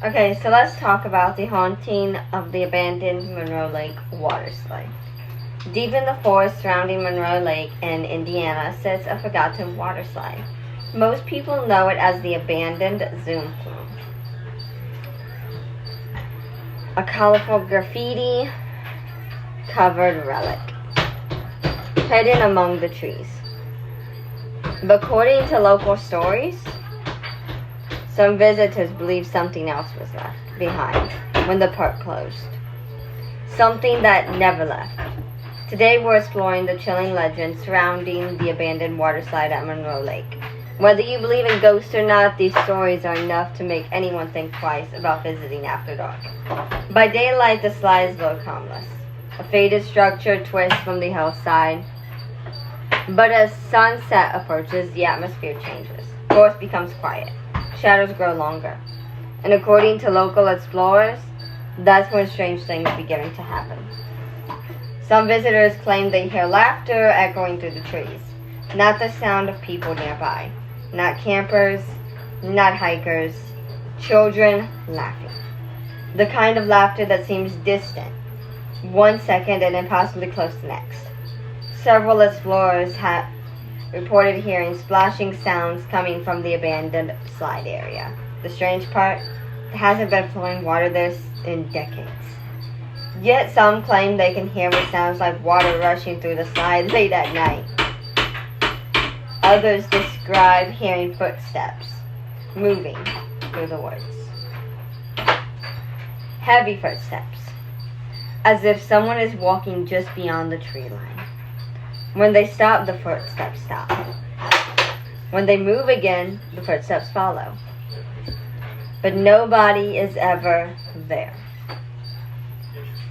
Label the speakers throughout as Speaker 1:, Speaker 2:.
Speaker 1: Okay, so let's talk about the haunting of the abandoned Monroe Lake water slide. Deep in the forest surrounding Monroe Lake in Indiana sits a forgotten water slide. Most people know it as the abandoned Zoom Flume. A colorful graffiti-covered relic, hidden among the trees. But according to local stories, some visitors believe something else was left behind when the park closed. Something that never left. Today we're exploring the chilling legends surrounding the abandoned water slide at Monroe Lake. Whether you believe in ghosts or not, these stories are enough to make anyone think twice about visiting after dark. By daylight, the slides look harmless. A faded structure twists from the hillside. But as sunset approaches, the atmosphere changes. The forest becomes quiet. Shadows grow longer. And according to local explorers, that's when strange things begin to happen. Some visitors claim they hear laughter echoing through the trees, not the sound of people nearby, not campers, not hikers, children laughing. The kind of laughter that seems distant, 1 second and impossibly close the next. Several explorers have reported hearing splashing sounds coming from the abandoned slide area. The strange part, there hasn't been flowing water there in decades. Yet some claim they can hear what sounds like water rushing through the slide late at night. Others describe hearing footsteps moving through the woods. Heavy footsteps, as if someone is walking just beyond the tree line. When they stop, the footsteps stop. When they move again, the footsteps follow. But nobody is ever there.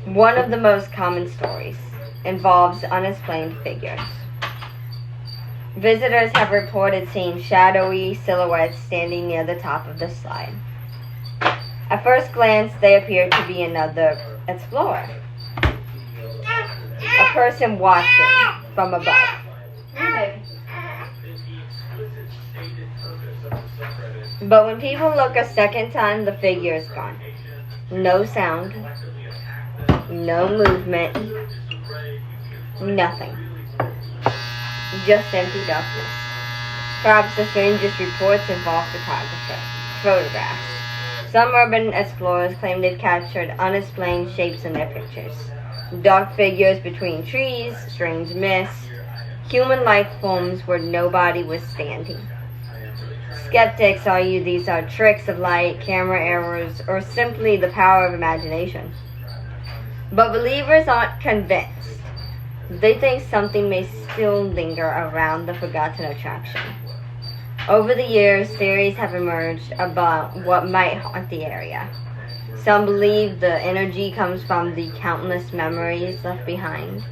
Speaker 1: One of the most common stories involves unexplained figures. Visitors have reported seeing shadowy silhouettes standing near the top of the slide. At first glance, they appear to be another explorer. A person watching from above. But when people look a second time, the figure is gone. No sound. No movement. Nothing. Just empty darkness. Perhaps the strangest reports involve photographs. Some urban explorers claim they've captured unexplained shapes in their pictures. Dark figures between trees, strange mists, human-like forms where nobody was standing. Skeptics argue these are tricks of light, camera errors, or simply the power of imagination. But believers aren't convinced. They think something may still linger around the forgotten attraction. Over the years, theories have emerged about what might haunt the area. Some believe the energy comes from the countless memories left behind.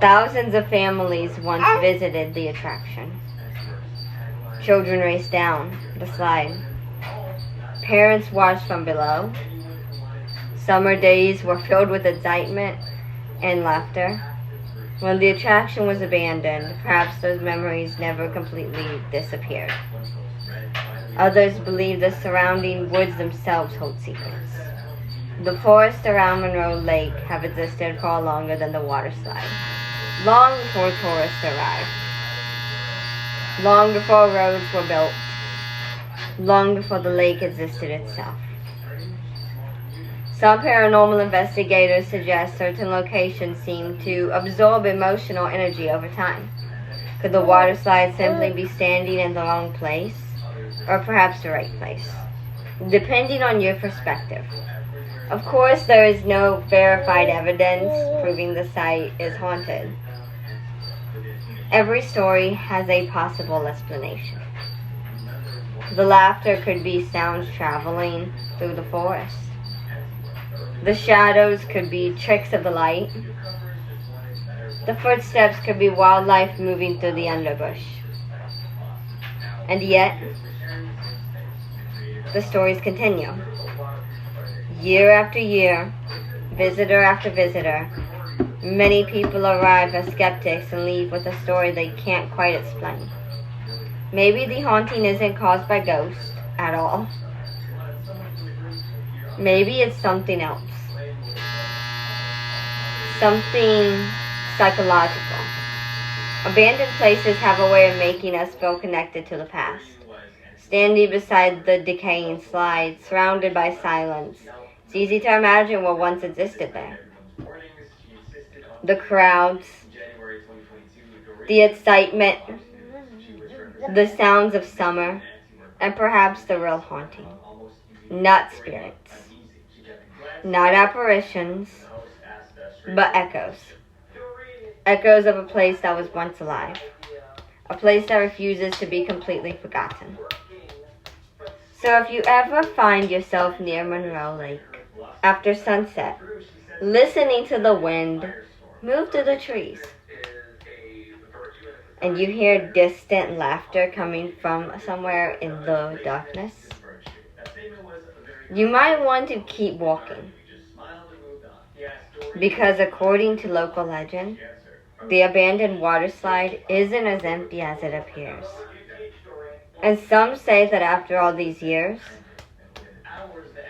Speaker 1: Thousands of families once visited the attraction. Children raced down the slide. Parents watched from below. Summer days were filled with excitement and laughter. When the attraction was abandoned, perhaps those memories never completely disappeared. Others believe the surrounding woods themselves hold secrets. The forests around Monroe Lake have existed far longer than the water slide, long before tourists arrived, long before roads were built, long before the lake existed itself. Some paranormal investigators suggest certain locations seem to absorb emotional energy over time. Could the water slide simply be standing in the wrong place, or perhaps the right place, depending on your perspective? Of course, there is no verified evidence proving the site is haunted. Every story has a possible explanation. The laughter could be sounds traveling through the forest. The shadows could be tricks of the light. The footsteps could be wildlife moving through the underbrush. And yet, the stories continue. Year after year, visitor after visitor, many people arrive as skeptics and leave with a story they can't quite explain. Maybe the haunting isn't caused by ghosts at all. Maybe it's something else. Something psychological. Abandoned places have a way of making us feel connected to the past. Standing beside the decaying slide, surrounded by silence, it's easy to imagine what once existed there. The crowds, the excitement, the sounds of summer, and perhaps the real haunting. Not spirits, not apparitions, but echoes. Echoes of a place that was once alive. A place that refuses to be completely forgotten. So if you ever find yourself near Monroe Lake, after sunset, listening to the wind move through the trees, and you hear distant laughter coming from somewhere in the darkness, you might want to keep walking. Because according to local legend, the abandoned water slide isn't as empty as it appears. And some say that after all these years,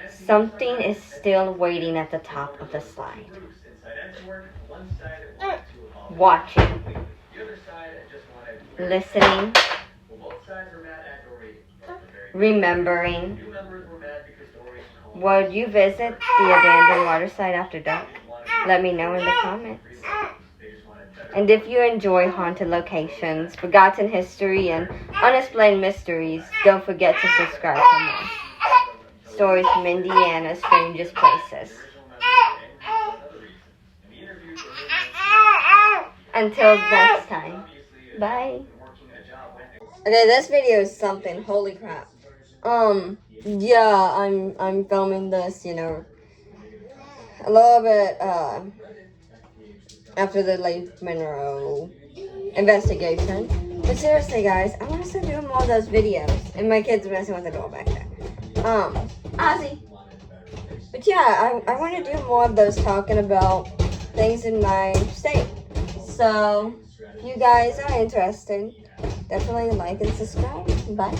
Speaker 1: something is still waiting at the top of the slide. Watching. Listening. Remembering. Would you visit the abandoned water slide after dark? Let me know in the comments. And if you enjoy haunted locations, forgotten history, and unexplained mysteries, don't forget to subscribe for more. Stories from Indiana's strangest places. Until next time. Bye. Okay, this video is something. Holy crap. Yeah, I'm filming this, a little bit, after the Lake Monroe investigation. But seriously, guys, I want to start doing more of those videos. And my kid's messing with the door back there. Ozzy. But yeah, I want to do more of those talking about things in my state. So, if you guys are interested, definitely like and subscribe. Bye.